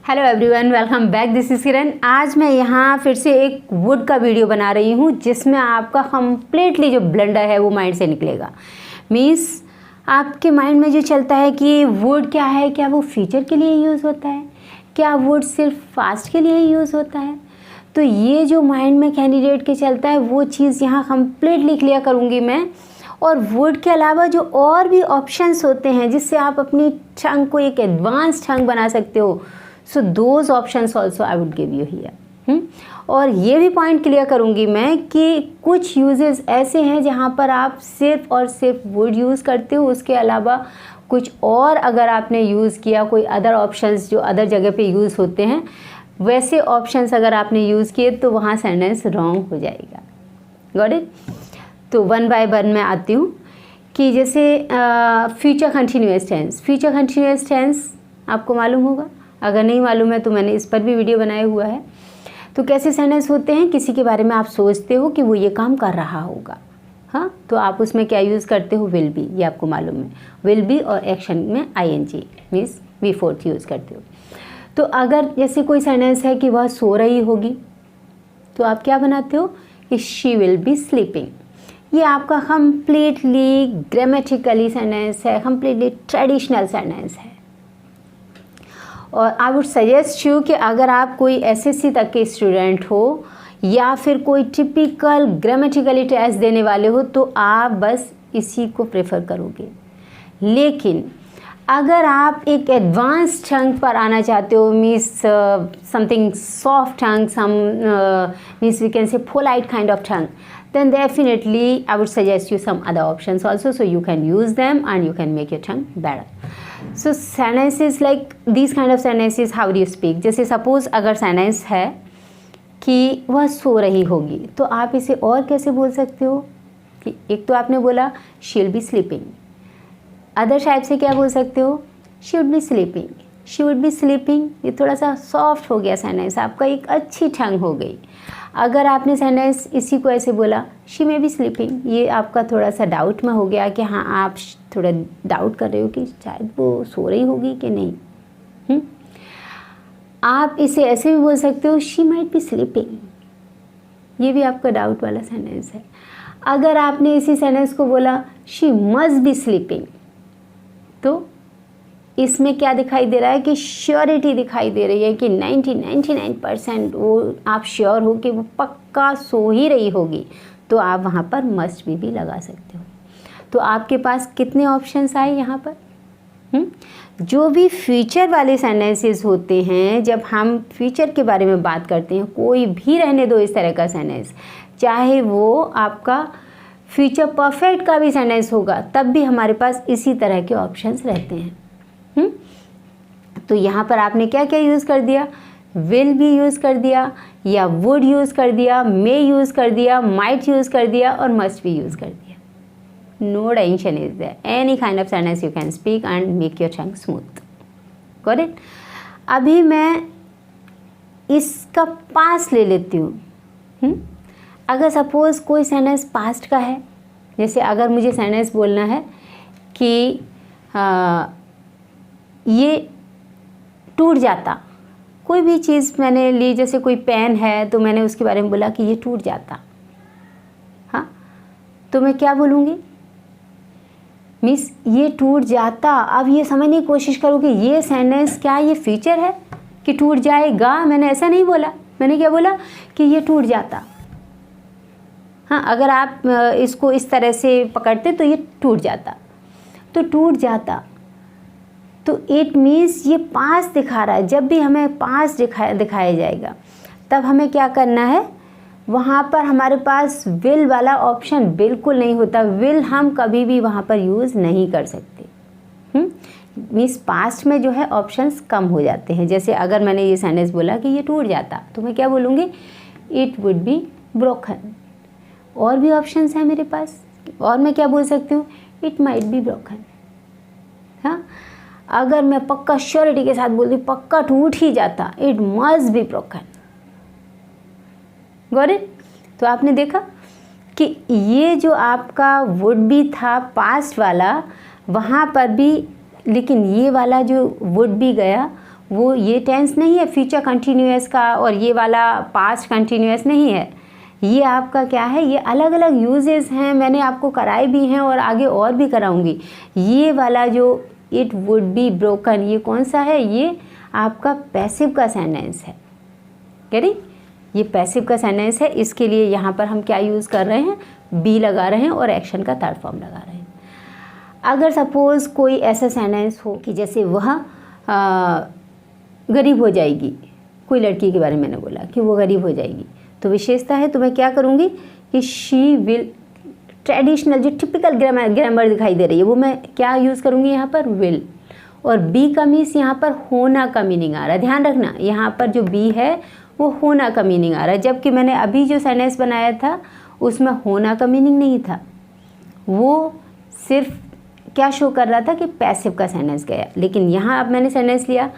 Hello everyone, welcome back. This is Kiran. आज मैं यहाँ फिर से एक वुड का वीडियो बना रही हूँ जिसमें आपका कम्प्लीटली जो ब्लंडर है वो माइंड से निकलेगा। मीन्स आपके माइंड में जो चलता है कि वुड क्या है, क्या वो फ्यूचर के लिए यूज़ होता है, क्या वुड सिर्फ फास्ट के लिए यूज़ होता है। तो ये जो माइंड में कैंडिडेट के चलता है वो चीज़ यहाँ कम्प्लीटली क्लियर करूँगी मैं। और वुड के अलावा जो और भी ऑप्शंस होते हैं जिससे आप अपनी टंग को एक एडवांस टंग बना सकते हो, so those options also I would give you here. और ये भी पॉइंट क्लियर करूँगी मैं कि कुछ यूजेस ऐसे हैं जहाँ पर आप सिर्फ और सिर्फ वुड यूज़ करते हो, उसके अलावा कुछ और अगर आपने यूज़ किया, कोई अदर ऑप्शंस जो अदर जगह पे यूज़ होते हैं, वैसे ऑप्शंस अगर आपने यूज़ किए तो वहाँ सेंटेंस रॉन्ग हो जाएगा। Got it? तो वन बाय वन मैं आती हूँ कि जैसे future continuous tense. Future continuous tense आपको मालूम होगा, अगर नहीं मालूम है तो मैंने इस पर भी वीडियो बनाया हुआ है। तो कैसे सेंटेंस होते हैं, किसी के बारे में आप सोचते हो कि वो ये काम कर रहा होगा, हाँ, तो आप उसमें क्या यूज़ करते हो, विल बी, ये आपको मालूम है। विल बी और एक्शन में ING means V fourth use करते हो। तो अगर जैसे कोई सेंटेंस है कि वह सो रही होगी तो आप क्या बनाते हो कि शी विल बी स्लीपिंग। ये आपका कंप्लीटली ग्रामेटिकली सेंटेंस है, कंप्लीटली ट्रेडिशनल सेंटेंस है। और आई वुड सजेस्ट यू कि अगर आप कोई SSC तक के स्टूडेंट हो या फिर कोई टिपिकल ग्रामेटिकली टेस्ट देने वाले हो तो आप बस इसी को प्रेफर करोगे। लेकिन अगर आप एक एडवांस टंग पर आना चाहते हो, means something soft tongue, some means we can say polite kind of tongue, then definitely I would suggest you some other options also, so you can use them and you can make your tongue better. So sentences like these kind of sentences, how do you speak? जैसे suppose अगर sentence है कि वह सो रही होगी तो आप इसे और कैसे बोल सकते हो कि एक तो आपने बोला she will be sleeping, other type से क्या बोल सकते हो, she would be sleeping, she would be sleeping। ये थोड़ा सा सॉफ्ट हो गया सेंटेंस, आपका एक अच्छी टंग हो गई। अगर आपने सेंटेंस इसी को ऐसे बोला शी मे बी स्लीपिंग, ये आपका थोड़ा सा डाउट में हो गया कि हाँ, आप थोड़ा डाउट कर रहे हो कि शायद वो सो रही होगी कि नहीं। आप इसे ऐसे भी बोल सकते हो शी माइट बी स्लीपिंग, ये भी आपका डाउट वाला सेंटेंस है। अगर आपने इसी सेंटेंस को बोला शी मस्ट बी स्लीपिंग तो इसमें क्या दिखाई दे रहा है कि श्योरिटी दिखाई दे रही है कि 99% वो आप श्योर हो कि वो पक्का सो ही रही होगी, तो आप वहाँ पर मस्ट भी लगा सकते हो। तो आपके पास कितने ऑप्शंस आए यहाँ पर। जो भी फ्यूचर वाले सेंटेंसेस होते हैं, जब हम फ्यूचर के बारे में बात करते हैं, कोई भी रहने दो इस तरह का सेंटेंस, चाहे वो आपका फ्यूचर परफेक्ट का भी सेंटेंस होगा, तब भी हमारे पास इसी तरह के ऑप्शंस रहते हैं। तो यहाँ पर आपने क्या क्या यूज़ कर दिया, विल भी यूज़ कर दिया, या वुड यूज़ कर दिया, मे यूज़ कर दिया, माइट यूज़ कर दिया और मस्ट भी यूज़ कर दिया। No tension is there, any kind of sentence you can speak and make your tongue smooth. Got it? अभी मैं इसका पास्ट ले लेती हूँ। अगर सपोज कोई सेंटेंस पास्ट का है, जैसे अगर मुझे सेंटेंस बोलना है कि ये टूट जाता, कोई भी चीज़ मैंने ली, जैसे कोई पेन है तो मैंने उसके बारे में बोला कि ये टूट जाता, हाँ, तो मैं क्या बोलूँगी, मिस ये टूट जाता। अब ये समझने की कोशिश करो कि ये सेंटेंस क्या ये फ्यूचर है कि टूट जाएगा, मैंने ऐसा नहीं बोला, मैंने क्या बोला कि ये टूट जाता। हाँ, अगर आप इसको इस तरह से पकड़ते तो ये टूट जाता, तो टूट जाता तो इट मीन्स ये पास्ट दिखा रहा है। जब भी हमें पास्ट दिखाया जाएगा तब हमें क्या करना है, वहाँ पर हमारे पास विल वाला ऑप्शन बिल्कुल नहीं होता। विल हम कभी भी वहाँ पर यूज़ नहीं कर सकते। मीन्स पास्ट में जो है ऑप्शंस कम हो जाते हैं। जैसे अगर मैंने ये सेंटेंस बोला कि ये टूट जाता तो मैं क्या बोलूँगी, इट वुड बी ब्रोकन। और भी ऑप्शंस हैं मेरे पास, और मैं क्या बोल सकती हूँ, इट माइट बी ब्रोकन। हाँ, अगर मैं पक्का श्योरिटी के साथ बोलती पक्का टूट ही जाता, it must be broken. Got it? तो आपने देखा कि ये जो आपका वुड बी था पास्ट वाला, वहाँ पर भी, लेकिन ये वाला जो वुड बी गया वो ये टेंस नहीं है फ्यूचर कंटिन्यूअस का, और ये वाला पास्ट कंटिन्यूअस नहीं है। ये आपका क्या है, ये अलग अलग यूजेस हैं, मैंने आपको कराए भी हैं और आगे और भी कराऊंगी। ये वाला जो इट वुड बी ब्रोकन, ये कौन सा है, ये आपका पैसिव का सेंटेंस है। करें, ये पैसिव का सेंटेंस है, इसके लिए यहाँ पर हम क्या यूज़ कर रहे हैं, बी लगा रहे हैं और एक्शन का थर्ड फॉर्म लगा रहे हैं। अगर सपोज़ कोई ऐसा सेंटेंस हो कि जैसे वह गरीब हो जाएगी, कोई लड़की के बारे में मैंने बोला कि वो गरीब हो जाएगी, तो विशेषता है, तो मैं क्या करूँगी कि शी विल, ट्रेडिशनल जो टिपिकल ग्रामर दिखाई दे रही है वो मैं क्या यूज़ करूँगी यहाँ पर, विल। और बी का मीन्स यहाँ पर होना का मीनिंग आ रहा है, ध्यान रखना यहाँ पर जो बी है वो होना का मीनिंग आ रहा है, जबकि मैंने अभी जो सेंटेंस बनाया था उसमें होना का मीनिंग नहीं था, वो सिर्फ क्या शो कर रहा था कि पैसिव का सेंटेंस गया। लेकिन यहाँ अब मैंने सेंटेंस लिया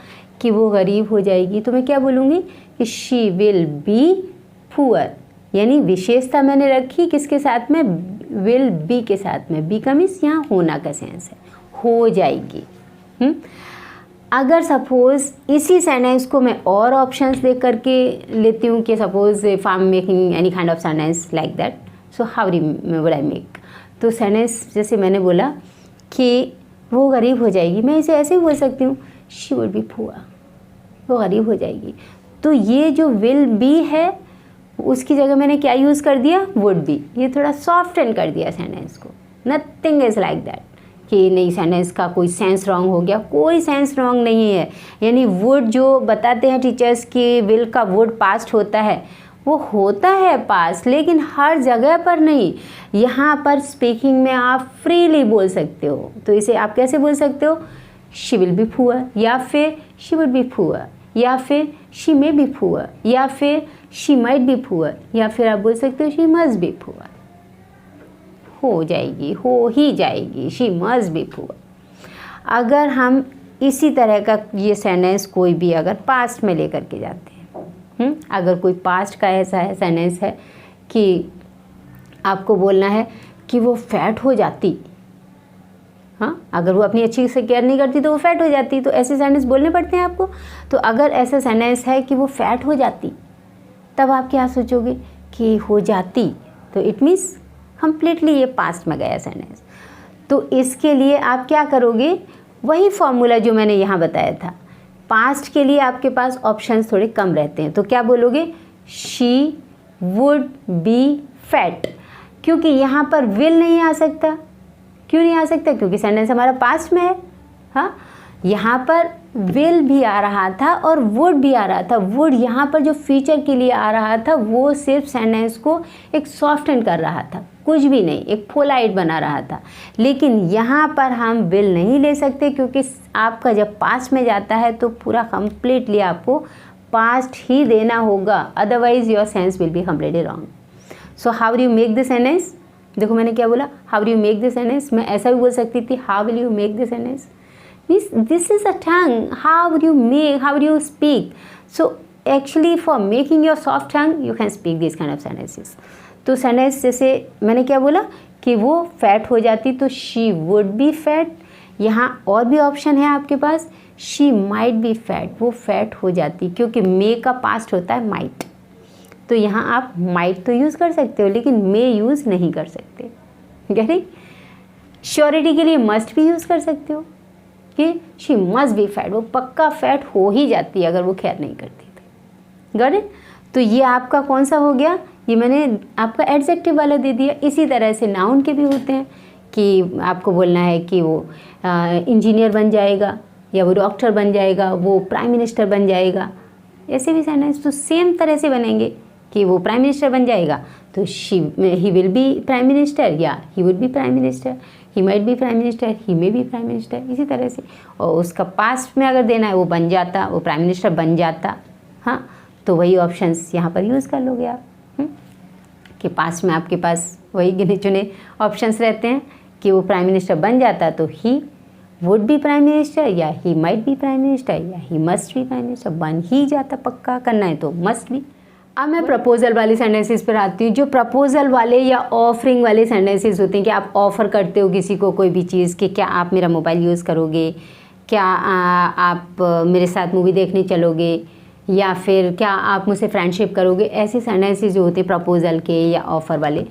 कि वो गरीब हो जाएगी, तो मैं क्या बोलूँगी कि शी विल बी पुअर, यानी विशेषता मैंने रखी किसके साथ में, विल बी के साथ में। बी का मीन्स यहाँ होना का सेंस है, हो जाएगी। अगर सपोज़ इसी सेंटेंस को मैं और ऑप्शंस दे करके लेती हूँ कि suppose if I am making any kind of sentence like that, so how would I make, तो सेंटेंस जैसे मैंने बोला कि वो गरीब हो जाएगी, मैं इसे ऐसे ही बोल सकती हूँ, शी वुड बी पुअर, वो गरीब हो जाएगी। तो ये जो विल बी है उसकी जगह मैंने क्या यूज़ कर दिया, वुड बी। ये थोड़ा सॉफ्ट एंड कर दिया सेंटेंस को, नथिंग इज़ लाइक दैट कि नहीं सेंटेंस का कोई सेंस रॉन्ग हो गया, कोई सेंस रॉन्ग नहीं है। यानी वुड जो बताते हैं टीचर्स कि विल का वुड पास्ट होता है, वो होता है पास्ट, लेकिन हर जगह पर नहीं। यहाँ पर स्पीकिंग में आप फ्रीली बोल सकते हो, तो इसे आप कैसे बोल सकते हो, शी विल बी पुअर, या फिर शी वुड बी पुअर, या फिर शी मे बी पुअर, या फिर शी माइट बी पुअर, या फिर आप बोल सकते हो शी मस्ट बी पुअर, हो जाएगी, हो ही जाएगी, शी मस्ट बी पुअर। अगर हम इसी तरह का ये सेंटेंस कोई भी अगर पास्ट में लेकर के जाते हैं, अगर कोई पास्ट का ऐसा है सेंटेंस है कि आपको बोलना है कि वो फैट हो जाती, हाँ, अगर वो अपनी अच्छी से केयर नहीं करती तो वो फैट हो जाती, तो ऐसे सेंटेंस बोलने पड़ते हैं आपको। तो अगर ऐसा सेंटेंस है कि वो फैट हो जाती, तब आप क्या सोचोगे कि हो जाती, तो इट मीन्स कंप्लीटली ये पास्ट में गया सेंटेंस। तो इसके लिए आप क्या करोगे, वही फॉर्मूला जो मैंने यहाँ बताया था। पास्ट के लिए आपके पास ऑप्शंस थोड़े कम रहते हैं, तो क्या बोलोगे, शी वुड बी फैट, क्योंकि यहाँ पर विल नहीं आ सकता। क्यों नहीं आ सकता, क्योंकि सेंटेंस हमारा पास्ट में है। हाँ, यहाँ पर विल भी आ रहा था और वुड भी आ रहा था। वुड यहाँ पर जो फीचर के लिए आ रहा था वो सिर्फ सेंटेंस को एक सॉफ्टन कर रहा था, कुछ भी नहीं, एक पोलाइट बना रहा था। लेकिन यहाँ पर हम विल नहीं ले सकते, क्योंकि आपका जब पास्ट में जाता है तो पूरा कंप्लीटली आपको पास्ट ही देना होगा, otherwise your sense will be completely wrong. So how do you make this sentence, देखो मैंने क्या बोला, how do you make this sentence. मैं ऐसा भी बोल सकती थी, how will you make this sentence, this is a tongue, how would you make, how would you speak. So actually for making your soft tongue you can speak these kind of sentences. तो sentence जैसे मैंने क्या बोला कि वो fat हो जाती, तो she would be fat। यहाँ और भी ऑप्शन है आपके पास, she might be fat, वो फैट हो जाती, क्योंकि मे का पास्ट होता है might, तो यहाँ आप might तो यूज़ कर सकते हो लेकिन may यूज़ नहीं कर सकते। गैरी श्योरिटी के लिए must भी यूज़ कर सकते हो कि शी मस्ट बी फैट, वो पक्का फैट हो ही जाती है अगर वो केयर नहीं करती तो। Got it. तो ये आपका कौन सा हो गया, ये मैंने आपका एडजेक्टिव वाला दे दिया। इसी तरह से नाउन के भी होते हैं कि आपको बोलना है कि वो इंजीनियर बन जाएगा, या वो डॉक्टर बन जाएगा, वो प्राइम मिनिस्टर बन जाएगा। ऐसे भी सेंटेंस तो सेम तरह से बनेंगे कि वो प्राइम मिनिस्टर बन जाएगा तो he will be prime minister, या he would be prime minister, he might be prime minister, he may be prime minister, इसी तरह से। और उसका पास्ट में अगर देना है वो बन जाता, वो प्राइम मिनिस्टर बन जाता। हाँ, तो वही ऑप्शंस यहाँ पर यूज़ कर लोगे आप कि पास्ट में आपके पास वही गिने चुने ऑप्शंस रहते हैं कि वो प्राइम मिनिस्टर बन जाता तो he would be prime minister, या he might be prime minister, या he must be prime minister. बन ही जाता, पक्का करना है तो मस्ट बी। अब मैं प्रपोजल वाले सेंटेंसेस पर आती हूँ। जो प्रपोजल वाले या ऑफरिंग वाले सेंटेंसेस होते हैं कि आप ऑफ़र करते हो किसी को कोई भी चीज़ कि क्या आप मेरा मोबाइल यूज़ करोगे, क्या आप मेरे साथ मूवी देखने चलोगे, या फिर क्या आप मुझसे फ्रेंडशिप करोगे। ऐसे सेंटेंसेस जो होते हैं प्रपोजल के या ऑफ़र वाले,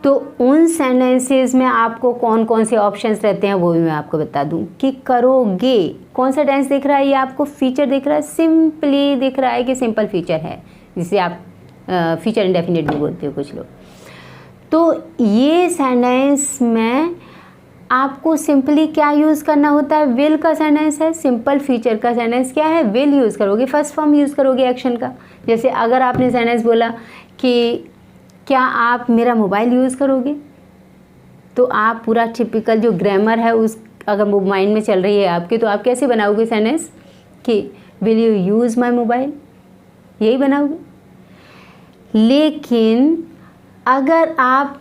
तो उन सेंटेंसेस में आपको कौन कौन से ऑप्शंस रहते हैं वो भी मैं आपको बता दूं कि करोगे। कौन सा टेंस दिख रहा है, ये आपको फीचर दिख रहा है, सिंपली दिख रहा है कि सिंपल फीचर है, जिसे आप फीचर इंडेफिनिट भी बोलते हो कुछ लोग। तो ये सेंटेंस में आपको सिंपली क्या यूज़ करना होता है, विल का सेंटेंस है। सिंपल फीचर का सेंटेंस क्या है, विल यूज़ करोगे, फर्स्ट फॉर्म यूज़ करोगे एक्शन का। जैसे अगर आपने सेंटेंस बोला कि क्या आप मेरा मोबाइल यूज़ करोगे, तो आप पूरा टिपिकल जो ग्रामर है उस अगर वो माइंड में चल रही है आपके, तो आप कैसे बनाओगे सेंटेंस कि will you use my mobile, यही बनाओगे। लेकिन अगर आप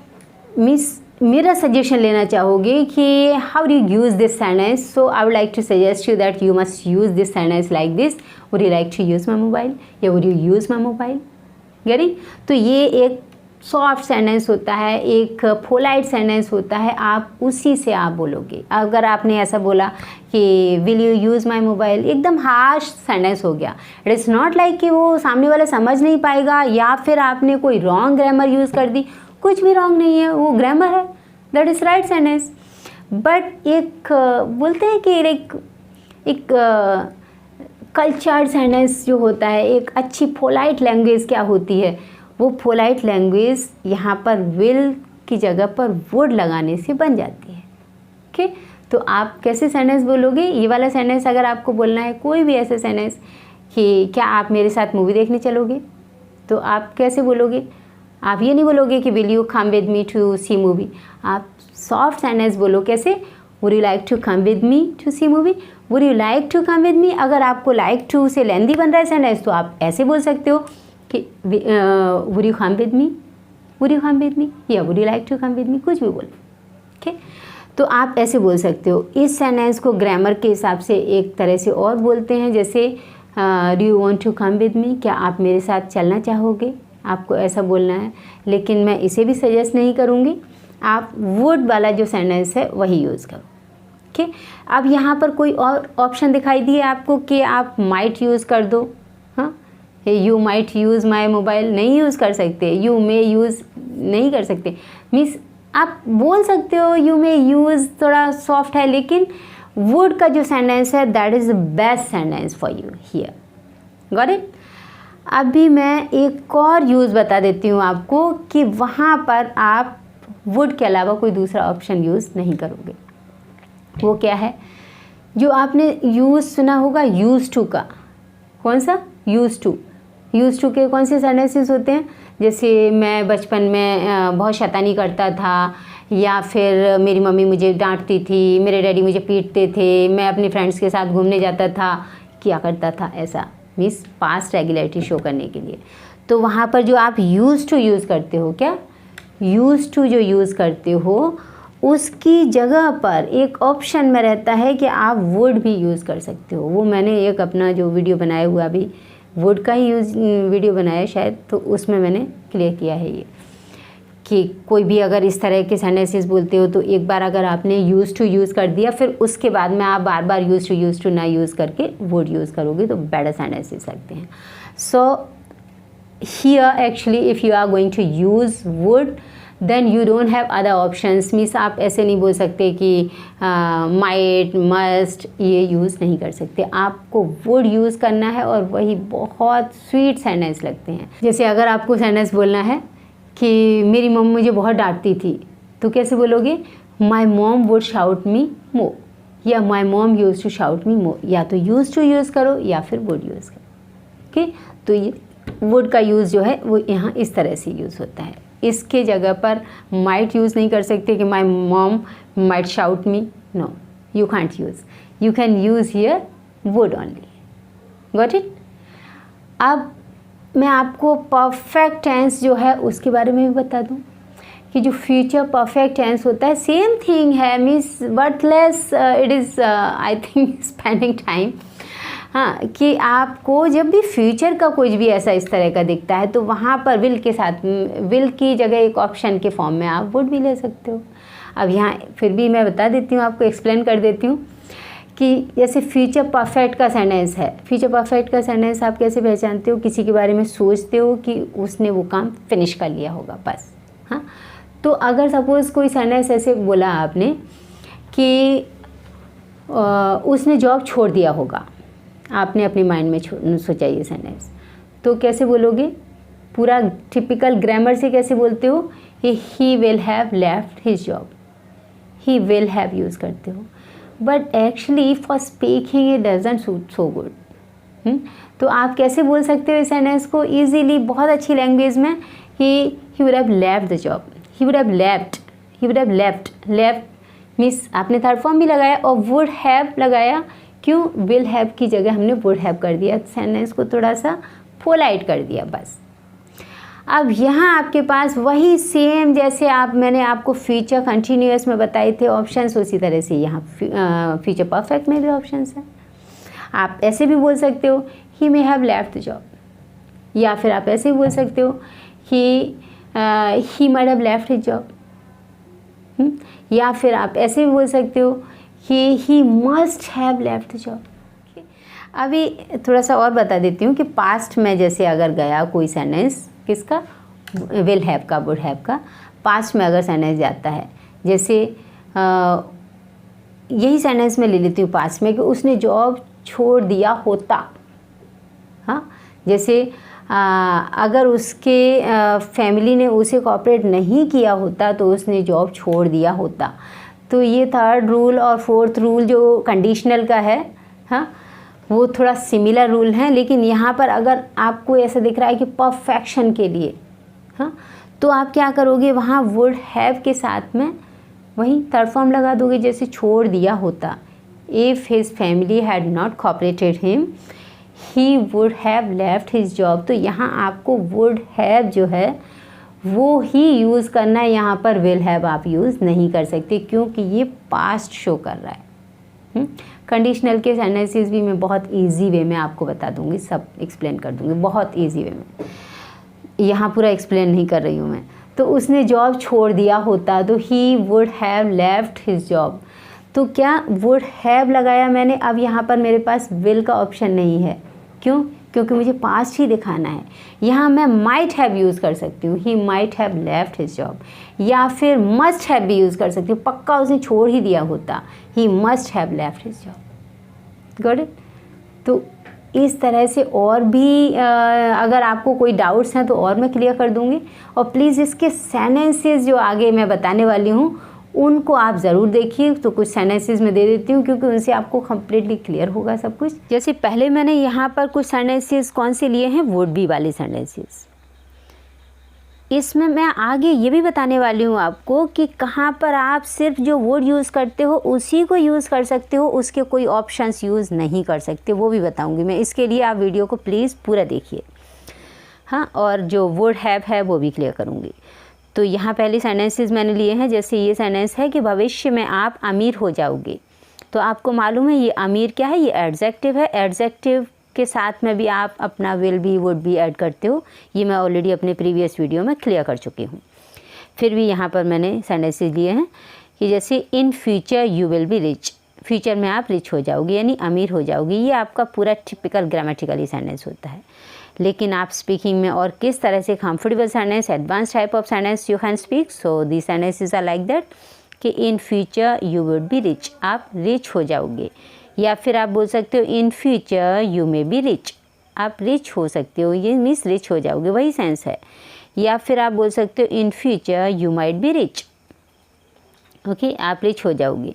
मेरा सजेशन लेना चाहोगे कि how do you use this sentence, so I would like to suggest you that you must use this sentence like this, would you like to use my mobile या would you use my mobile. Getting? तो ये एक soft sentence होता है, एक polite sentence होता है, आप उसी से आप बोलोगे। अगर आपने ऐसा बोला कि will you use my mobile, एकदम हार्श सेंटेंस हो गया। इट इज़ नॉट लाइक कि वो सामने वाला समझ नहीं पाएगा या फिर आपने कोई रॉन्ग ग्रामर यूज़ कर दी, कुछ भी रॉन्ग नहीं है, वो ग्रामर है, that is right sentence. But एक बोलते हैं कि एक कल्चर्ड सेंटेंस जो होता है, एक अच्छी पोलाइट लैंग्वेज क्या होती है, वो पोलाइट लैंग्वेज यहाँ पर विल की जगह पर वुड लगाने से बन जाती है। ओके, तो आप कैसे सेंटेंस बोलोगे, ये वाला सेंटेंस अगर आपको बोलना है, कोई भी ऐसे सेंटेंस कि क्या आप मेरे साथ मूवी देखने चलोगे, तो आप कैसे बोलोगे। आप ये नहीं बोलोगे कि will you come with me to see movie, आप सॉफ्ट सेंटेंस बोलो। कैसे, would you like to come with me to see movie, would you like to come with me. अगर आपको लाइक टू से लेंदी बन रहा है सेंटेंस, तो आप ऐसे बोल सकते हो कि would you come with me, would you come with me, या would you like to come with me, कुछ भी बोलो। ओके, तो आप ऐसे बोल सकते हो। इस सेंटेंस को ग्रामर के हिसाब से एक तरह से और बोलते हैं, जैसे do you want to come with me, क्या आप मेरे साथ चलना चाहोगे, आपको ऐसा बोलना है। लेकिन मैं इसे भी सजेस्ट नहीं करूँगी, आप वुड वाला जो सेंटेंस है वही यूज़ करो। ओके, अब यहाँ पर कोई और ऑप्शन दिखाई दिए आपको कि आप माइट यूज़ कर दो। हाँ, you might use my mobile नहीं यूज़ कर सकते, यू मे यूज़ नहीं कर सकते। मीन्स आप बोल सकते हो यू मे यूज़, थोड़ा सॉफ्ट है, लेकिन वुड का जो सेंटेंस है that is the best sentence for you here. Got it? अभी मैं एक और यूज़ बता देती हूँ आपको कि वहाँ पर आप वुड के अलावा कोई दूसरा ऑप्शन यूज़ नहीं करोगे। वो क्या है, जो आपने यूज़ सुना होगा यूज़ टू का। कौन सा, यूज़ टू। यूज़ टू के कौन से सेंटेंसेस होते हैं, जैसे मैं बचपन में बहुत शैतानी करता था, या फिर मेरी मम्मी मुझे डांटती थी, मेरे डैडी मुझे पीटते थे, मैं अपने फ्रेंड्स के साथ घूमने जाता था, किया करता था, ऐसा मीन्स पास्ट रेगुलरिटी शो करने के लिए। तो वहाँ पर जो आप यूज़ टू यूज़ करते हो, क्या यूज़ टू जो यूज़ करते हो, उसकी जगह पर एक ऑप्शन में रहता है कि आप वुड भी यूज़ कर सकते हो। वो मैंने एक अपना जो वीडियो बनाया हुआ अभी वुड का ही वीडियो बनाया शायद, तो उसमें मैंने क्लियर किया है ये कि कोई भी अगर इस तरह के सेंटेंसेस बोलते हो, तो एक बार अगर आपने यूज़ टू यूज़ कर दिया, फिर उसके बाद में आप बार बार यूज़ टू ना यूज़ करके वुड यूज़ करोगे, तो बेटर सेंटेंसेस लगते हैं। So here actually if you are going to use would, then you don't have other options. Means आप ऐसे नहीं बोल सकते कि माइट, मस्ट, ये यूज़ नहीं कर सकते, आपको वुड यूज़ करना है, और वही बहुत स्वीट सेंटेंस लगते हैं। जैसे अगर आपको सेंटेंस बोलना है कि मेरी मम्मी मुझे बहुत डांटती थी, तो कैसे बोलोगे, my mom would shout me more, या my mom use to shout me more. या तो यूज़ टू यूज़ करो या फिर वुड यूज़ करो। ओके, तो ये वुड का यूज़ जो है वो यहाँ इस तरह से यूज़ होता है। इसके जगह पर माइट यूज़ नहीं कर सकते कि my mom might shout me, no, you can't use, you can use here would only. Got it? अब मैं आपको परफेक्ट टेंस जो है उसके बारे में भी बता दूं कि जो फ्यूचर परफेक्ट टेंस होता है, सेम थिंग है, means but less it is I think spending time. हाँ, कि आपको जब भी फ्यूचर का कुछ भी ऐसा इस तरह का दिखता है, तो वहाँ पर विल के साथ, विल की जगह एक ऑप्शन के फॉर्म में आप वुड भी ले सकते हो। अब यहाँ फिर भी मैं बता देती हूँ, आपको एक्सप्लेन कर देती हूँ कि जैसे फ्यूचर परफेक्ट का सेंटेंस है, फ्यूचर परफेक्ट का सेंटेंस आप कैसे पहचानते हो? किसी के बारे में सोचते हो कि उसने वो काम फिनिश कर लिया होगा बस। हाँ, तो अगर सपोज़ कोई सेंटेंस ऐसे बोला आपने कि उसने जॉब छोड़ दिया होगा, आपने अपने माइंड में सोचा ये सेंटेंस, तो कैसे बोलोगे? पूरा टिपिकल ग्रामर से कैसे बोलते हो? He will have left his job, he will have use करते हो, but actually for speaking it doesn't suit so good. तो आप कैसे बोल सकते हो इस सेंटेंस को ईजीली, बहुत अच्छी लैंग्वेज में? ही would have left the job, he would have left. Means आपने थर्ड फॉर्म भी लगाया और वुड हैव लगाया, क्यों? विल हैव की जगह हमने वुड हैव कर दिया, सेंटेंस को थोड़ा सा पोलाइट कर दिया बस। अब यहाँ आपके पास वही सेम जैसे मैंने आपको फ्यूचर कंटिन्यूअस में बताए थे ऑप्शंस, उसी तरह से यहाँ फ्यूचर परफेक्ट में भी ऑप्शंस हैं। आप ऐसे भी बोल सकते हो he may have left the job, या फिर आप ऐसे भी बोल सकते हो he might have left his job, या फिर आप ऐसे भी बोल सकते हो he must have left the job. अभी थोड़ा सा और बता देती हूँ कि पास्ट में जैसे अगर गया कोई सेंटेंस, किसका? विल हैव का, वुड हैव का, पास्ट में अगर सेंटेंस जाता है, जैसे यही सेंटेंस मैं ले लेती हूँ पास्ट में कि उसने जॉब छोड़ दिया होता। हाँ, जैसे अगर उसके फैमिली ने उसे कोऑपरेट नहीं किया होता तो उसने जॉब छोड़ दिया होता। तो ये थर्ड रूल और फोर्थ रूल जो कंडीशनल का है, हाँ, वो थोड़ा सिमिलर रूल हैं, लेकिन यहाँ पर अगर आपको ऐसा दिख रहा है कि परफेक्शन के लिए, हाँ, तो आप क्या करोगे? वहाँ वुड हैव के साथ में वही थर्ड फॉर्म लगा दोगे, जैसे छोड़ दिया होता। If his family had not cooperated him he would have left his job. तो यहाँ आपको वुड हैव जो है वो ही यूज़ करना है, यहाँ पर विल हैव आप यूज़ नहीं कर सकते, क्योंकि ये पास्ट शो कर रहा है। कंडीशनल के सेंटेंसेस भी मैं बहुत इजी वे में आपको बता दूंगी, सब एक्सप्लेन कर दूंगी बहुत इजी वे में, यहाँ पूरा एक्सप्लेन नहीं कर रही हूँ मैं। तो उसने जॉब छोड़ दिया होता, तो he would have left his job. तो क्या वुड हैव लगाया मैंने, अब यहाँ पर मेरे पास विल का ऑप्शन नहीं है, क्यों? क्योंकि मुझे पास्ट ही दिखाना है। यहाँ मैं माइट हैव यूज़ कर सकती हूँ, ही might have left his job, या फिर मस्ट हैव भी यूज़ कर सकती हूँ, पक्का उसने छोड़ ही दिया होता, ही must have left his job. Got it? तो इस तरह से और भी अगर आपको कोई डाउट्स हैं तो और मैं क्लियर कर दूँगी। और प्लीज़ इसके सेंटेंसेस जो आगे मैं बताने वाली हूँ उनको आप ज़रूर देखिए, तो कुछ सेंटेंसेस में दे देती हूँ क्योंकि उनसे आपको कम्प्लीटली क्लियर होगा सब कुछ। जैसे पहले मैंने यहाँ पर कुछ सेंटेंसेस कौन से लिए हैं? वुड बी वाले सेंटेंसेस। इसमें मैं आगे ये भी बताने वाली हूँ आपको कि कहाँ पर आप सिर्फ जो वुड यूज़ करते हो उसी को यूज़ कर सकते हो, उसके कोई ऑप्शंस यूज़ नहीं कर सकते, वो भी बताऊँगी मैं। इसके लिए आप वीडियो को प्लीज़ पूरा देखिए, हाँ, और जो वुड हैव है वो भी क्लियर करूँगी। तो यहाँ पहले सेंटेंसेस मैंने लिए हैं, जैसे ये सेंटेंस है कि भविष्य में आप अमीर हो जाओगे। तो आपको मालूम है ये अमीर क्या है? ये एडजेक्टिव है। एडजेक्टिव के साथ में भी आप अपना विल भी वुड भी ऐड करते हो, ये मैं ऑलरेडी अपने प्रीवियस वीडियो में क्लियर कर चुकी हूँ। फिर भी यहाँ पर मैंने सेंटेंसेस लिए हैं कि जैसे इन future you will be rich, future में आप रिच हो जाओगे यानी अमीर हो जाओगे। ये आपका पूरा टिपिकल ग्रामेटिकली सेंटेंस होता है। लेकिन आप स्पीकिंग में और किस तरह से comfortable sentence, advance type of sentence you can speak, so the sentences are like that कि in future you would be rich, आप रिच हो जाओगे। या फिर आप बोल सकते हो in future you may be rich, आप रिच हो सकते हो, ये मीन्स रिच हो जाओगे, वही सेंस है। या फिर आप बोल सकते हो in future you might be rich, okay, आप रिच हो जाओगे।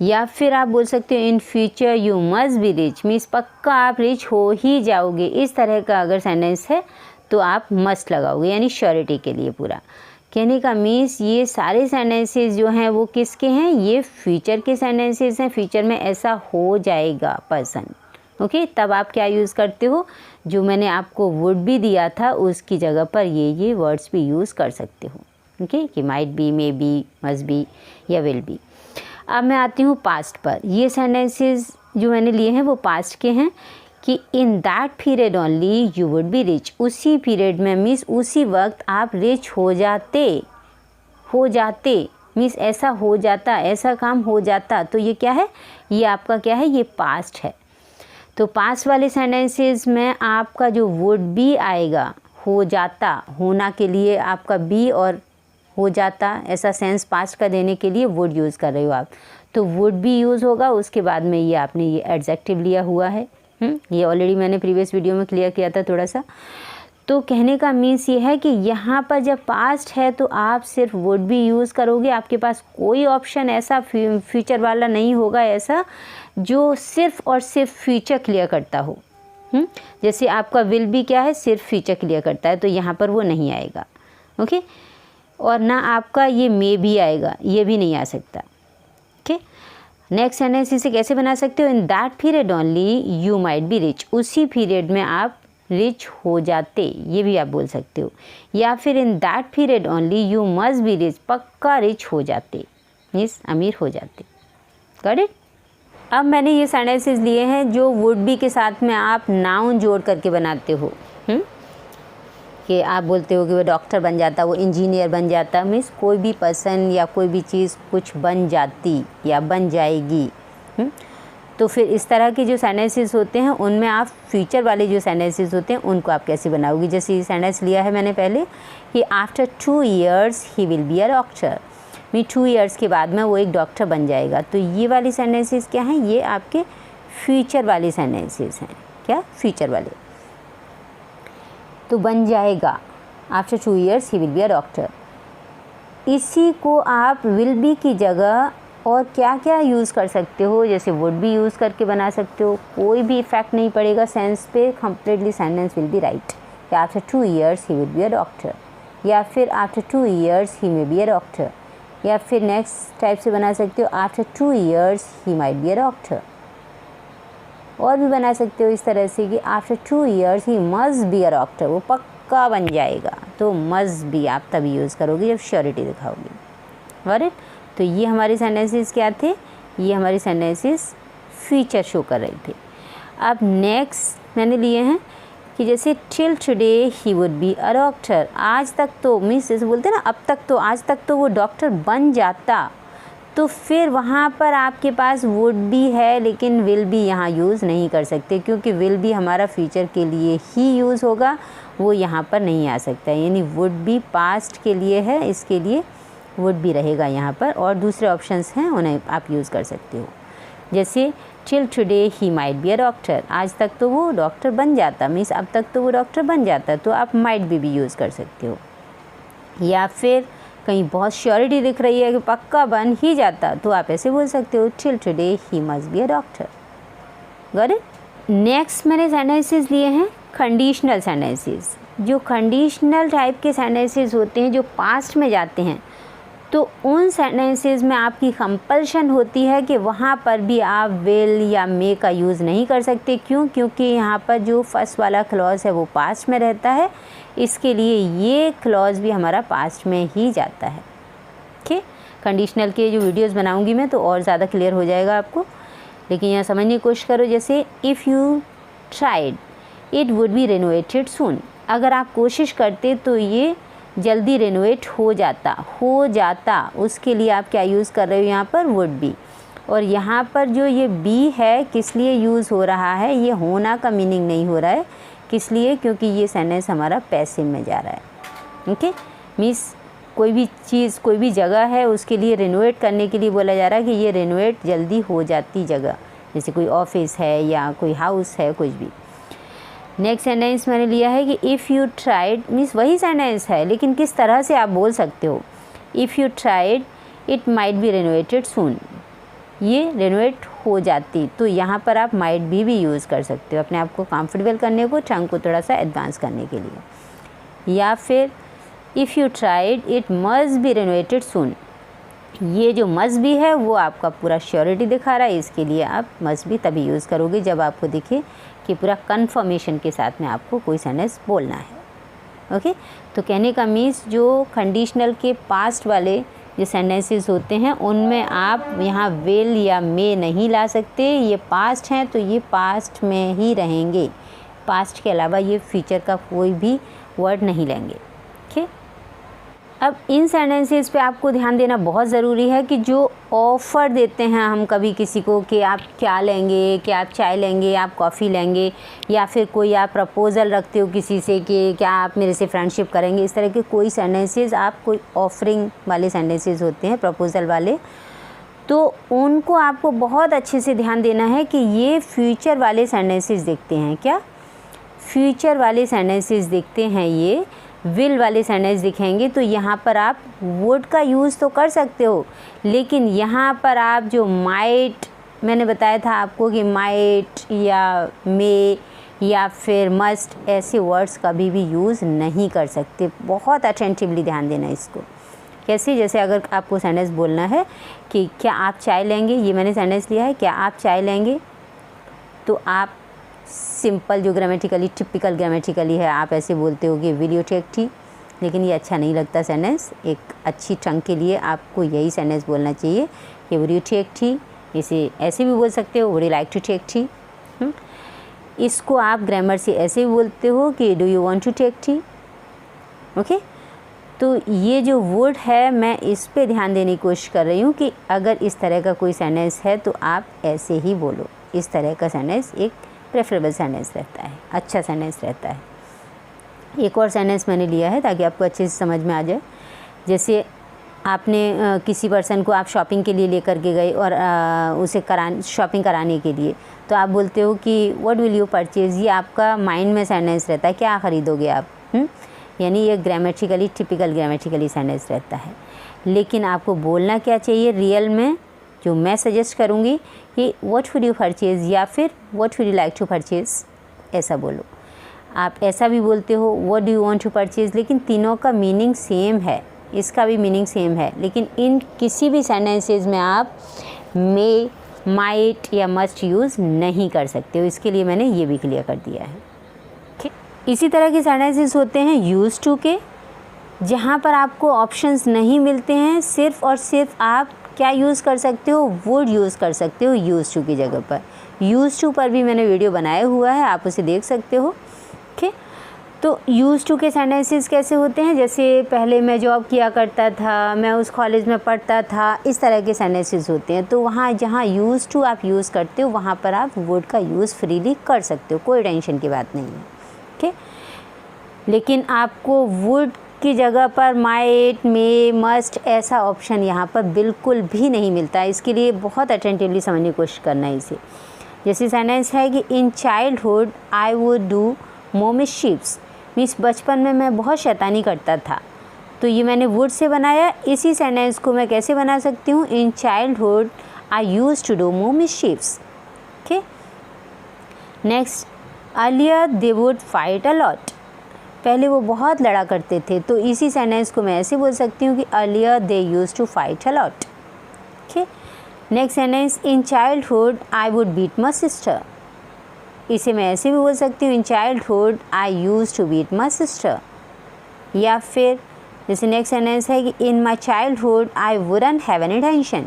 या फिर आप बोल सकते हो in future you must be rich, means पक्का आप रिच हो ही जाओगे। इस तरह का अगर सेंटेंस है तो आप मस्ट लगाओगे यानी श्योरिटी के लिए पूरा। कहने का मीन्स ये सारे सेंटेंसेस जो हैं वो किसके हैं? ये फ्यूचर के सेंटेंसेस हैं, फ्यूचर में ऐसा हो जाएगा पर्सन, ओके। तब आप क्या यूज़ करते हो? जो मैंने आपको वुड भी दिया था उसकी जगह पर ये वर्ड्स भी यूज़ कर सकते हो, ओके, कि might be, may be, must be या विल बी। अब मैं आती हूँ पास्ट पर। ये सेंटेंसेस जो मैंने लिए हैं वो पास्ट के हैं कि in that period only you would be rich, उसी पीरियड में मीन्स उसी वक्त आप रिच हो जाते, मीन्स ऐसा हो जाता, ऐसा काम हो जाता, तो ये क्या है, ये आपका क्या है, ये पास्ट है। तो पास्ट वाले सेंटेंसेस में आपका जो वुड बी आएगा, हो जाता, होना के लिए आपका बी और हो जाता, ऐसा सेंस पास्ट का देने के लिए वुड यूज़ कर रहे हो आप, तो वुड भी यूज़ होगा। उसके बाद में ये आपने ये एडजेक्टिव लिया हुआ है। ये ऑलरेडी मैंने प्रीवियस वीडियो में क्लियर किया था थोड़ा सा। तो कहने का मीन्स ये है कि यहाँ पर जब पास्ट है तो आप सिर्फ वुड भी यूज़ करोगे, आपके पास कोई ऑप्शन ऐसा फ्यूचर वाला नहीं होगा ऐसा जो सिर्फ और सिर्फ फ्यूचर क्लियर करता हो। जैसे आपका विल भी क्या है, सिर्फ फ्यूचर क्लियर करता है, तो यहाँ पर वो नहीं आएगा। ओके, और ना आपका ये मे भी आएगा, ये भी नहीं आ सकता। ओके, नेक्स्ट सेंटेंस इसे कैसे बना सकते हो, in that period only you might be rich, उसी पीरियड में आप रिच हो जाते, ये भी आप बोल सकते हो। या फिर in that period only you must be rich, पक्का रिच हो जाते, मीन्स अमीर हो जाते। Got it. अब मैंने ये सेंटेंसेस लिए हैं जो वुड बी के साथ में आप नाउन जोड़ करके बनाते हो। कि आप बोलते हो कि वो डॉक्टर बन जाता, वो इंजीनियर बन जाता, मीन्स कोई भी पर्सन या कोई भी चीज़ कुछ बन जाती या बन जाएगी। तो फिर इस तरह के जो सेंटेंसेस होते हैं उनमें आप फ्यूचर वाले जो सेंटेंसेस होते हैं उनको आप कैसे बनाओगी। जैसे ये सेंटेंस लिया है मैंने पहले कि after 2 years he will be a doctor, mean 2 years के बाद में वो एक डॉक्टर बन जाएगा। तो ये वाली सेंटेंसेस क्या हैं, ये आपके फ्यूचर वाले सेंटेंसेस हैं। क्या, फ्यूचर वाले। तो बन जाएगा, after 2 years he will be a doctor. इसी को आप विल बी की जगह और क्या क्या यूज़ कर सकते हो, जैसे वुड भी यूज़ करके बना सकते हो, कोई भी इफेक्ट नहीं पड़ेगा सेंस पे, completely sentence will be right. या after 2 years he will be a doctor, या फिर after 2 years he may be a doctor, या फिर नेक्स्ट टाइप से बना सकते हो after 2 years he might be a doctor. और भी बना सकते हो इस तरह से कि after 2 years he must be a doctor, वो पक्का बन जाएगा। तो मस्ट बी आप तभी यूज़ करोगे जब श्योरिटी दिखाओगे। Got it. तो ये हमारे सेंटेंसेस क्या थे, ये हमारे सेंटेंसेस फ्यूचर शो कर रहे थे। अब नेक्स्ट मैंने लिए हैं कि जैसे till today he would B a doctor, आज तक तो, मीन्स जैसे बोलते हैं ना, अब तक तो, आज तक तो वो डॉक्टर बन जाता। तो फिर वहाँ पर आपके पास वुड भी है लेकिन विल भी यहाँ यूज़ नहीं कर सकते, क्योंकि विल भी हमारा फ्यूचर के लिए ही यूज़ होगा, वो यहाँ पर नहीं आ सकता। यानी वुड भी पास्ट के लिए है, इसके लिए वुड भी रहेगा यहाँ पर, और दूसरे ऑप्शंस हैं उन्हें आप यूज़ कर सकते हो। जैसे till today he might be a doctor, आज तक तो वो डॉक्टर बन जाता, मीन्स अब तक तो वो डॉक्टर बन जाता, तो आप माइट भी यूज़ कर सकते हो। या फिर कहीं बहुत श्योरिटी दिख रही है कि पक्का बन ही जाता, तो आप ऐसे बोल सकते हो till today he must be a doctor. Got it. Next मैंने सेंटेंसेस लिए हैं कंडीशनल सेंटेंसेस। जो कंडीशनल टाइप के सेंटेंसेस होते हैं जो पास्ट में जाते हैं, तो उन सेंटेंसेस में आपकी कंपल्शन होती है कि वहाँ पर भी आप विल या मे का यूज़ नहीं कर सकते। क्यों? क्योंकि यहाँ पर जो फर्स्ट वाला क्लॉज है वो पास्ट में रहता है, इसके लिए ये क्लॉज भी हमारा पास्ट में ही जाता है। ठीक, कंडीशनल के जो वीडियोस बनाऊंगी मैं तो और ज़्यादा क्लियर हो जाएगा आपको, लेकिन यहाँ समझने की कोशिश करो। जैसे if you tried it would be renovated soon, अगर आप कोशिश करते तो ये जल्दी रेनोवेट हो जाता, उसके लिए आप क्या यूज़ कर रहे हो यहाँ पर, वुड बी। और यहाँ पर जो ये बी है किस लिए यूज़ हो रहा है, ये होना का मीनिंग नहीं हो रहा है। किस लिए? क्योंकि ये सेंटेंस हमारा पैसिव में जा रहा है। ओके, मीन्स कोई भी चीज़, कोई भी जगह है, उसके लिए रेनोवेट करने के लिए बोला जा रहा है कि ये रेनोवेट जल्दी हो जाती जगह, जैसे कोई ऑफिस है या कोई हाउस है, कुछ भी। नेक्स्ट सेंटेंस मैंने लिया है कि इफ़ यू ट्राइड, मीन्स वही सेंटेंस है लेकिन किस तरह से आप बोल सकते हो। If you tried it might be renovated soon, ये रेनोवेट हो जाती, तो यहाँ पर आप माइट भी यूज़ कर सकते हो अपने आप को कंफर्टेबल करने को, टंग को थोड़ा सा एडवांस करने के लिए। या फिर if you tried it must be renovated soon, ये जो मस्ट भी है वो आपका पूरा श्योरिटी दिखा रहा है, इसके लिए आप मस्ट भी तभी यूज़ करोगे जब आपको दिखे कि पूरा कन्फर्मेशन के साथ में आपको कोई सेंटेंस बोलना है। ओके, तो कहने का मीन्स जो कंडीशनल के पास्ट वाले जो सेंटेंसेस होते हैं उनमें आप यहाँ विल या मे नहीं ला सकते, ये पास्ट हैं तो ये पास्ट में ही रहेंगे, पास्ट के अलावा ये फ्यूचर का कोई भी वर्ड नहीं लेंगे। ठीक, अब इन सेंटेंसेस पे आपको ध्यान देना बहुत ज़रूरी है कि जो ऑफ़र देते हैं हम कभी किसी को कि आप क्या लेंगे, कि आप चाय लेंगे, आप कॉफ़ी लेंगे, या फिर कोई आप प्रपोज़ल रखते हो किसी से कि क्या आप मेरे से फ्रेंडशिप करेंगे, इस तरह के कोई सेंटेंसेस आप कोई ऑफरिंग वाले सेंटेंसेस होते हैं, प्रपोज़ल वाले, तो उनको आपको बहुत अच्छे से ध्यान देना है कि ये फ्यूचर वाले सेंटेंसेस दिखते हैं। क्या फ्यूचर वाले सेंटेंसेस दिखते हैं, ये विल वाले सेंटेंस दिखेंगे, तो यहाँ पर आप वुड का यूज़ तो कर सकते हो, लेकिन यहाँ पर आप जो माइट, मैंने बताया था आपको कि माइट या मे या फिर मस्ट, ऐसे वर्ड्स कभी भी यूज़ नहीं कर सकते। बहुत अटेंटिवली ध्यान देना इसको। कैसे? जैसे अगर आपको सेंटेंस बोलना है कि क्या आप चाय लेंगे, ये मैंने सेंटेंस लिया है, क्या आप चाय लेंगे, तो आप सिंपल जो ग्रामेटिकली टिपिकल ग्रामेटिकली है आप ऐसे बोलते हो कि विल यू टेक टी, लेकिन ये अच्छा नहीं लगता सेंटेंस। एक अच्छी टंग के लिए आपको यही सेंटेंस बोलना चाहिए कि विल यू टेक टी। इसे ऐसे भी बोल सकते हो, would you like to take tea. इसको आप ग्रामर से ऐसे भी बोलते हो कि do you want to take tea. Okay, तो ये जो वर्ड है मैं इस पे ध्यान देने की कोशिश कर रही हूँ कि अगर इस तरह का कोई सेंटेंस है तो आप ऐसे ही बोलो। इस तरह का सेंटेंस एक प्रेफरेबल सेंटेंस रहता है, अच्छा सेंटेंस रहता है। एक और सेंटेंस मैंने लिया है ताकि आपको अच्छे से समझ में आ जाए। जैसे आपने किसी पर्सन को आप शॉपिंग के लिए लेकर के गए और उसे शॉपिंग कराने के लिए, तो आप बोलते हो कि व्हाट विल यू परचेज़। ये आपका माइंड में सेंटेंस रहता है, क्या खरीदोगे आप। यानी ये ग्रामेटिकली टिपिकल ग्रामेटिकली सेंटेंस रहता है। लेकिन आपको बोलना क्या चाहिए रियल में, जो मैं सजेस्ट करूँगी कि व्हाट वुड यू परचेज़ या फिर what would you like to purchase, ऐसा बोलो। आप ऐसा भी बोलते हो what do you want to purchase, लेकिन तीनों का मीनिंग सेम है, इसका भी मीनिंग सेम है, लेकिन इन किसी भी सेंटेंसेस में आप मे, माइट या मस्ट यूज़ नहीं कर सकते हो। इसके लिए मैंने ये भी क्लियर कर दिया है। इसी तरह के सेंटेंसेस होते हैं यूज़ टू के, जहाँ पर आपको ऑप्शंस नहीं मिलते हैं, सिर्फ़ और सिर्फ आप क्या यूज़ कर सकते हो, वुड यूज़ कर सकते हो यूज़ टू की जगह पर। यूज़ टू पर भी मैंने वीडियो बनाया हुआ है, आप उसे देख सकते हो। ठीक, तो यूज़ टू के सेंटेंसेस कैसे होते हैं, जैसे पहले मैं जॉब किया करता था, मैं उस कॉलेज में पढ़ता था, इस तरह के सेंटेंसेस होते हैं। तो वहाँ जहाँ यूज़ टू आप यूज़ करते हो वहाँ पर आप वुड का यूज़ फ्रीली कर सकते हो, कोई टेंशन की बात नहीं है। ठीक, लेकिन आपको वुड की जगह पर माइट, मे, मस्ट ऐसा ऑप्शन यहाँ पर बिल्कुल भी नहीं मिलता। इसके लिए बहुत अटेंटिवली समझने की कोशिश करना है इसे। जैसे सेंटेंस है कि in childhood I would do more mischiefs, means बचपन में मैं बहुत शैतानी करता था, तो ये मैंने वुड से बनाया। इसी सेंटेंस को मैं कैसे बना सकती हूँ, in childhood I used to do more mischiefs. Okay, next, earlier they would fight a lot, पहले वो बहुत लड़ा करते थे, तो इसी सेंटेंस को मैं ऐसे बोल सकती हूँ कि earlier they used to fight a lot. Okay, next sentence, in childhood I would beat my sister, इसे मैं ऐसे भी बोल सकती हूँ, in childhood I used to beat my sister. या फिर जैसे नेक्स्ट सेंटेंस है कि in my childhood I wouldn't have any tension,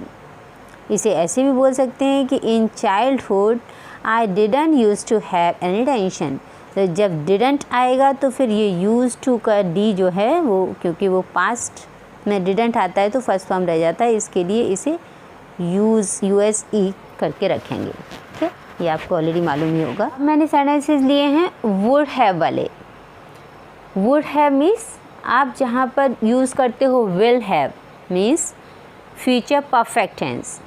इसे ऐसे भी बोल सकते हैं कि in childhood I didn't use to have any tension. तो जब डिडंट आएगा तो फिर ये यूज टू का डी जो है वो, क्योंकि वो पास्ट में डिडंट आता है तो फर्स्ट फॉर्म रह जाता है, इसके लिए इसे यूएसई करके रखेंगे। ठीक है, ये आपको ऑलरेडी मालूम ही होगा। मैंने सेंटेंसेस लिए हैं वुड हैव वाले। वुड हैव मीन्स आप जहाँ पर यूज़ करते हो will have means future perfect tense,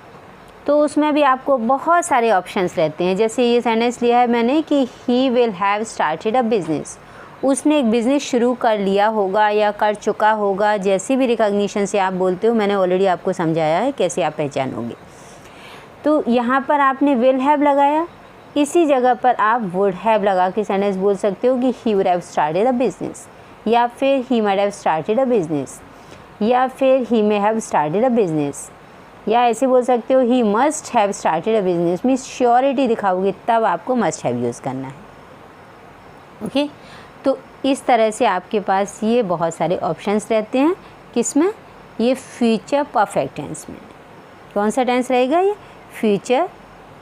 तो उसमें भी आपको बहुत सारे ऑप्शंस रहते हैं। जैसे ये सेंटेंस लिया है मैंने कि he will have started a business, उसने एक बिज़नेस शुरू कर लिया होगा या कर चुका होगा, जैसे भी रिकॉग्निशन से आप बोलते हो, मैंने ऑलरेडी आपको समझाया है कैसे आप पहचानोगे। तो यहाँ पर आपने विल हैव लगाया, इसी जगह पर आप वुड हैव लगा के सेंटेंस बोल सकते हो कि he would have started a business, या फिर he might have started a business, या फिर he may have started a business, या ऐसे बोल सकते हो he must have started a business, means surety दिखाओगे तब आपको मस्ट हैव यूज़ करना है। ओके, तो इस तरह से आपके पास ये बहुत सारे ऑप्शंस रहते हैं। किसमें, ये फ्यूचर परफेक्ट टेंस में। कौन सा टेंस रहेगा, ये फ्यूचर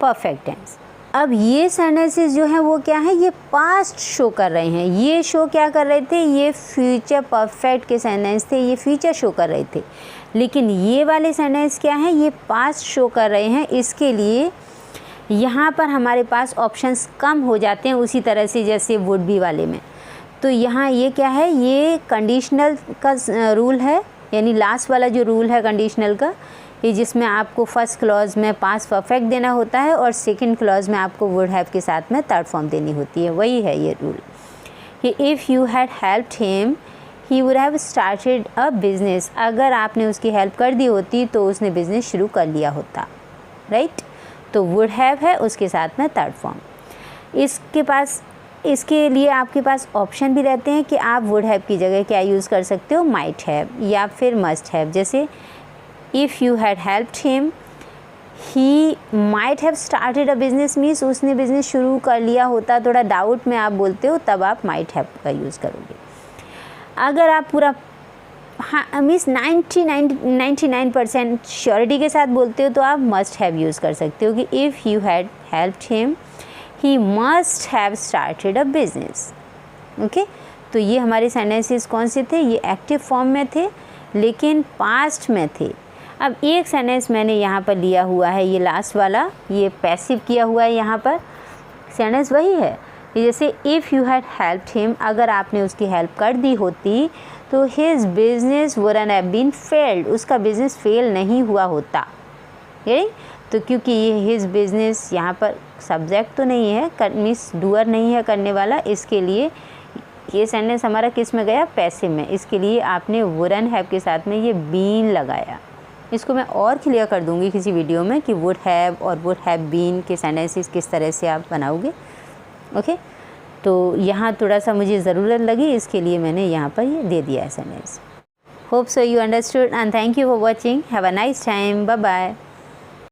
परफेक्ट टेंस। अब ये सेंटेंसेस जो हैं वो क्या है, ये पास्ट शो कर रहे हैं। ये शो क्या कर रहे थे, ये फ्यूचर परफेक्ट के सेंटेंस थे, ये फ्यूचर शो कर रहे थे। लेकिन ये वाले सेंटेंस क्या हैं, ये पास्ट शो कर रहे हैं। इसके लिए यहाँ पर हमारे पास ऑप्शंस कम हो जाते हैं, उसी तरह से जैसे वुड बी वाले में। तो यहाँ ये क्या है, ये कंडीशनल का रूल है, यानी लास्ट वाला जो रूल है कंडीशनल का, ये जिसमें आपको फर्स्ट क्लॉज में पास्ट परफेक्ट देना होता है और सेकंड क्लॉज में आपको वुड हैव के साथ में थर्ड फॉर्म देनी होती है। वही है ये रूल कि if you had helped him he would have started a business. अगर आपने उसकी हेल्प कर दी होती तो उसने बिज़नेस शुरू कर लिया होता, राइट। तो वुड हैव है, उसके साथ में थर्ड फॉर्म। इसके लिए आपके पास ऑप्शन भी रहते हैं कि आप वुड हैव की जगह क्या यूज़ कर सकते हो, माइट हैव या फिर मस्ट हैव। जैसे if you had helped him he might have started a business, means उसने बिज़नेस शुरू कर लिया होता, थोड़ा डाउट में आप बोलते हो, तब आप माइट हैव का यूज़ करोगे। अगर आप पूरा मीन्स 99% श्योरिटी के साथ बोलते हो तो आप मस्ट हैव यूज़ कर सकते हो कि if you had helped him he must have started a business. Okay, तो ये हमारे सेंटेंसेस कौन से थे, ये एक्टिव फॉर्म में थे लेकिन पास्ट में थे। अब एक सेंटेंस मैंने यहाँ पर लिया हुआ है, ये लास्ट वाला, ये पैसिव किया हुआ है। यहाँ पर सेंटेंस वही है, जैसे if you had helped him, अगर आपने उसकी हेल्प कर दी होती तो his business wouldn't have been failed, उसका बिजनेस फेल नहीं हुआ होता। ये तो क्योंकि ये हिज बिजनेस यहाँ पर सब्जेक्ट तो नहीं है, मीन्स डूअर नहीं है करने वाला, इसके लिए ये सेंटेंस हमारा किस में गया, पैसिव में। इसके लिए आपने वुडंट हैव के साथ में ये बीन लगाया। इसको मैं और क्लियर कर दूंगी किसी वीडियो में कि वुड हैव और वुड हैव बीन के सेंटेंसेस किस तरह से आप बनाओगे। ओके, तो यहाँ थोड़ा सा मुझे ज़रूरत लगी, इसके लिए मैंने यहाँ पर ये दे दिया है sentence. Hope so you understood and thank you for watching. Have a nice time, bye bye.